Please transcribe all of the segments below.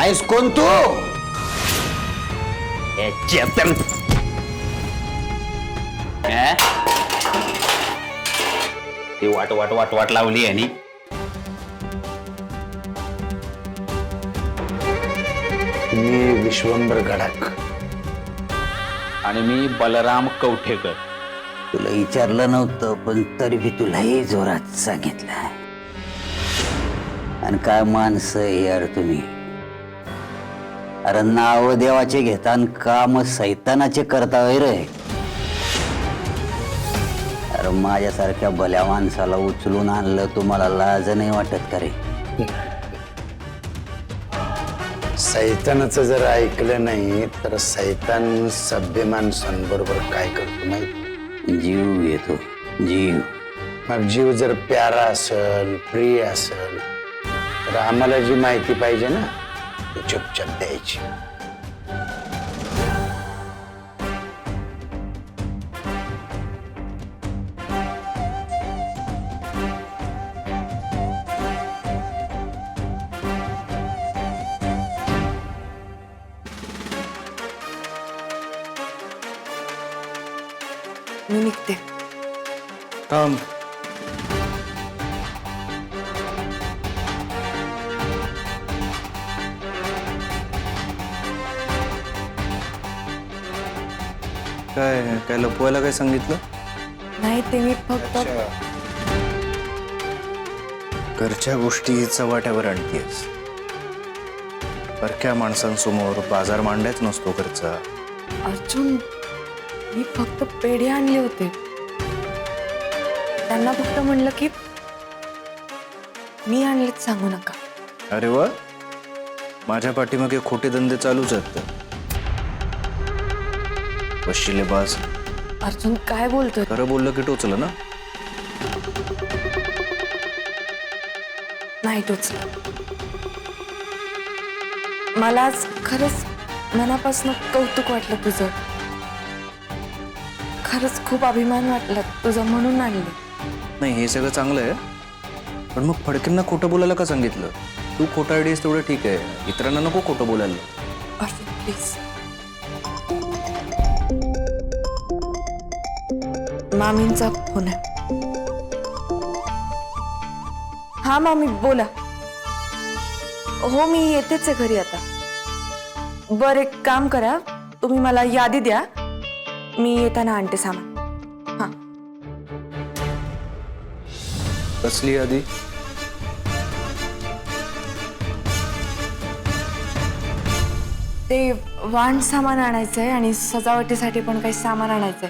आहेस कोण तू? चेतन ती वाट वाट वाट वाट लावली आणि मी विश्वंभर गडाख. आणि मी बलराम कवठेकर. तुला विचारलं नव्हतं पण तरी बी तुलाही जोरात सांगितलं. आणि काय माणसं आहे यार तुम्ही. अरे नाव देवाचे घेता आणि काम सैतानाचे करता वय रे. अरे माझ्यासारख्या भल्या माणसाला उचलून आणलं तुम्हाला लाज नाही वाटत का रे? सैतानाचं जर ऐकलं नाही तर सैतान सभ्य माणसांबरोबर काय करतो माहिती? जीव घेतो. जीव. मग जीव जर प्यारा असेल, प्रिय असेल तर आम्हाला जी माहिती पाहिजे ना ती चुपचाप द्यायची. मी निघते. थांब. काय लपवायला काय सांगितलं? नाही ते मी फक्त घरच्या गोष्टी चव्हाट्यावर आणतेस. परक्या माणसांसमोर बाजार मांडायच नसतो घरचा. अर्जुन, मी फक्त पेढे आणले होते. त्यांना फक्त म्हणलं की मी आणलेच सांगू नका. अरे वा, माझ्या पाठीमागे खोटे धंदे चालूच आहेत. वशिले बाज. अर्जुन काय बोलतोय? खरं बोललं की टोचलं ना? नाही टोचलं. मला आज खरंच मनापासून कौतुक वाटलं तुझं. खरंच खूप अभिमान वाटला तुझं म्हणून आणलं. नाही हे सगळं चांगलं आहे, पण मग फडकेंना खोटं बोलायला का सांगितलं? तू खोटा आयडियास तेवढं ठीक आहे, इतरांना नको खोटं बोलायला. अर्जुन प्लीज. मामींचा फोन आहे. हा मामी बोला. हो मी येतेच आहे घरी आता. बरं एक काम करा, तुम्ही मला यादी द्या, मी येताना आणते सामान. हा. कसली यादी? ते वाण सामान आणायचंय आणि सजावटीसाठी पण काही सामान आणायचंय,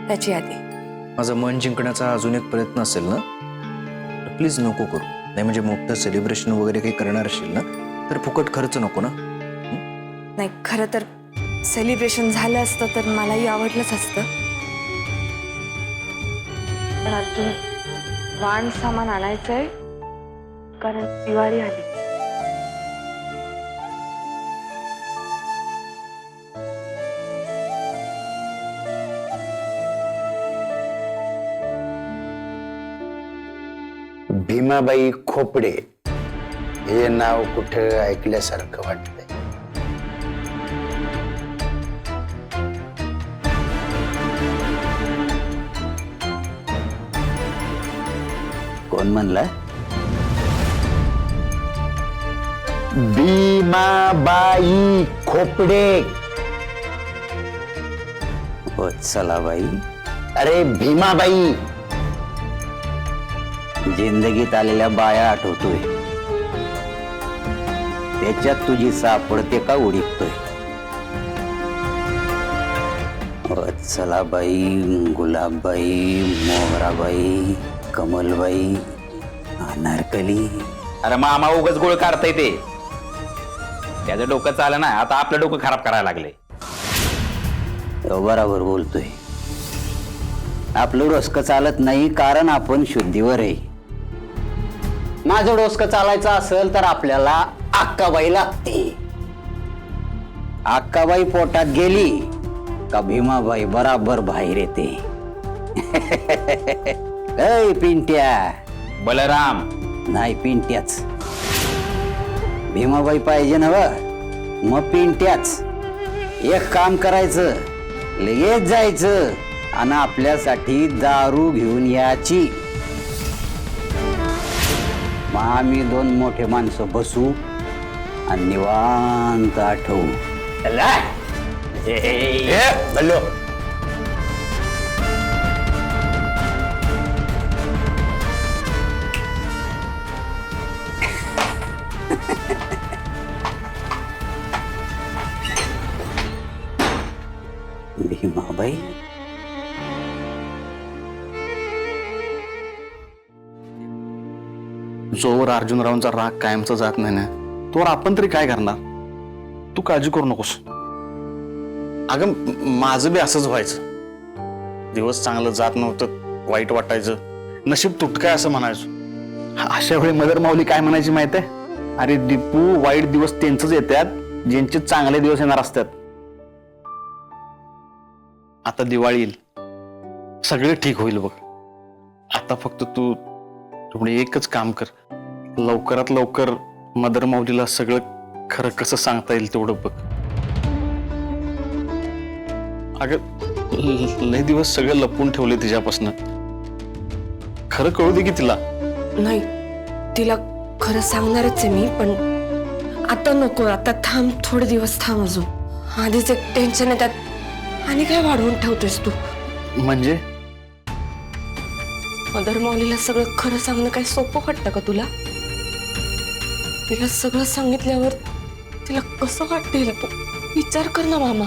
त्याची यादी. माझं मन जिंकण्याचा अजून एक प्रयत्न असेल ना, तर प्लीज नको करू. नाही म्हणजे मोठं सेलिब्रेशन वगैरे काही करणार असेल ना तर फुकट खर्च नको ना. नाही खरं तर सेलिब्रेशन झालं असतं तर मलाही आवडलंच असतं, पण अजून वाण सामान आणायचंय कारण दिवाळी आली. भीमाबाई खोपडे हे नाव कुठं ऐकल्यासारखं वाटतंय. कोण म्हणला? भीमाबाई खोपडे. वत्सलाबाई. अरे भीमाबाई. जिंदगीत आलेल्या बाया आठवतोय, त्याच्यात तुझी सापडते का उडीतोय? वत्सलाबाई, गुलाबबाई, मोगराबाई, कमलबाई, अनारकली. अरे मामा उगाच गोळ काढताय ते. त्याचं डोकं चालं ना, आता आपलं डोकं खराब करायला लागले. बरोबर बोलतोय. आपलं डोसकं चालत नाही कारण आपण शुद्धीवर आहे. माझं डोसकं चालायचं असेल तर आपल्याला अक्काबाई लागते. अक्काबाई पोटात गेली का भीमाबाई बराबर बाहेर येते. ऐ पिंट्या. बलराम. नाही पिंट्याच. भीमाबाई पाहिजे ना. मग पिंट्याच एक काम करायचं, लगेच जायचं आणि आपल्यासाठी दारू घेऊन यायची. मग आम्ही 2 मोठे माणसं बसू आणि निवांत आठवू. हॅलो भीमाबाई, जोवर अर्जुनरावांचा राग कायमचा जात नाही ना, तोवर आपण तरी काय करणार. तू काळजी करू नकोस. अगं माझं बी असंच व्हायचं. दिवस चांगलं जात नव्हतं, वाईट वाटायचं, नशीब तुटकाय असं म्हणायचं. अशा वेळी मदर माऊली काय म्हणायची माहित आहे? अरे दीपू, वाईट दिवस त्यांचंच येतात ज्यांचे चांगले दिवस येणार असतात. आता दिवाळी येईल, सगळे ठीक होईल बघ. आता फक्त तू थोडे एकच काम कर, लवकरात लवकर मदर माऊलीला सगळं खरं कसं सांगता येईल तेवढं बघ. अगं लय दिवस सगळं लपून ठेवले तिच्यापासून. खरं कळू दे की तिला. नाही, तिला खरं सांगणारच आहे मी, पण आता नको. आता थांब, थोडे दिवस थांब अजून. आधीच एक टेन्शन आहे, त्यात आणि काय वाढवून ठेवतोयस तू? म्हणजे मदर मौलीला सगळं खरं सांगणं काय सोपं वाटतं का तुला? तिला सगळं सांगितल्यावर तिला कसं वाटेल? तू विचार कर ना मामा.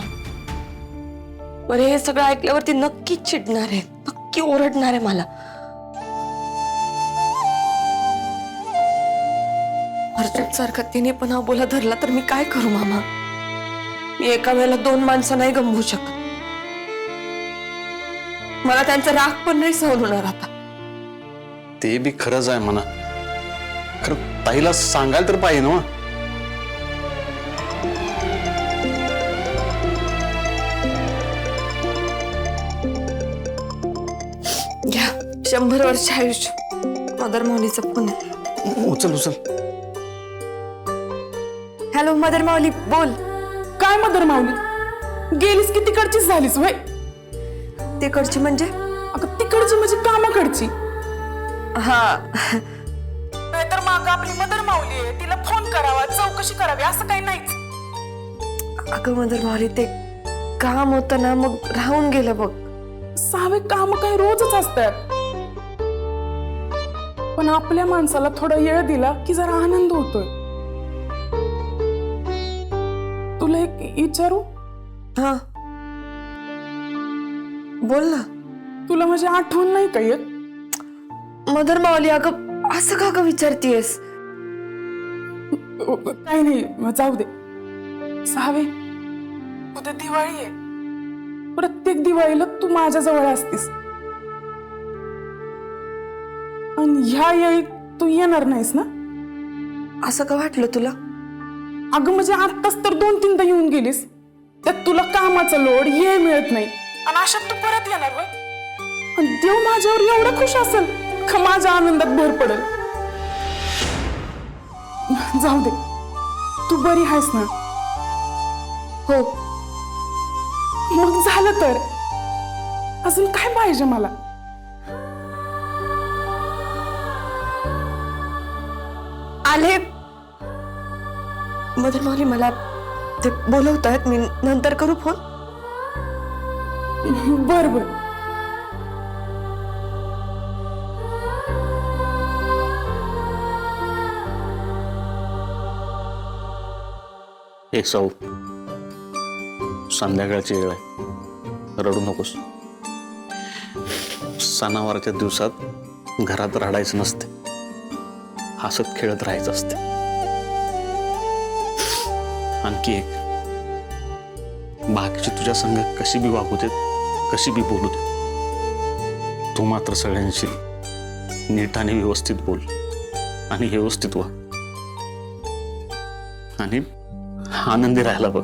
बरे, हे सगळं ऐकल्यावर ती नक्की चिडणार आहे, नक्की ओरडणार आहे मला. अर्जुन सारखा तिने पण हा बोला धरला तर मी काय करू मामा? मी एका वेळेला 2 माणसं नाही गमवू शकत. मला त्यांचा राग पण नाही सहन होणार आता. ते बी खरंच आहे म्हणा. खरं ताईला सांगायला तर पाहिजे ना. घ्या, 100 वर्ष आयुष्य. मदर मौलीचा फोन आहे. उचल उचल. हॅलो मदर माऊली, बोल. काय मदर माऊली, गेलीस की तिकडचीच झालीस वय? तिकडची म्हणजे? अगं तिकडची म्हणजे कामाकडची. हा, नाहीतर माग आपली मदर माऊली आहे, तिला फोन करावा, चौकशी करावी, असं काही नाहीच. अगं मदर माऊली, ते काम होतं ना, मग राहून गेलं बघ. सावे काम काही रोजच असतात, पण आपल्या माणसाला थोडा वेळ दिला की जरा आनंद होतोय. तुला एक विचारू? हा, बोल ना. तुला माझी आठवण नाही का येत? मदर माऊली, अगं असं का विचारतीयस? काही नाही, जाऊ दे. सावे, उद्या दिवाळी आहे. प्रत्येक दिवाळीला तू माझ्या जवळ असतीस, आणि ह्या वेळी तू येणार नाहीस ना? असं का वाटलं तुला? अगं म्हणजे आत्ताच तर 2-3दा येऊन गेलीस, त्यात तुला कामाचा लोड, ये मिळत नाही, आणि अशात तू परत येणार होय? आणि देव माझ्यावर एवढा खुश असेल का माझ्या आनंदात भर पडेल? जाऊ दे, तू बरी आहेस ना? हो. मग झालं तर अजून काय पाहिजे मला? आले. मदर माऊली, मला ते बोलवतायत, मी नंतर करू फोन? बर बर. एक सौ, संध्याकाळची वेळ आहे, रडू नकोस. सणावारच्या दिवसात घरात रडायचं नसते, हसत खेळत राहायचं असते. आणखी एक, बाकीची तुझ्या संग कशी बी वागू देत, कशी बी बोलू देत, तू मात्र सगळ्यांशी नीट आणि व्यवस्थित बोल आणि व्यवस्थित वाग आणि आनंदी राहायला बघ.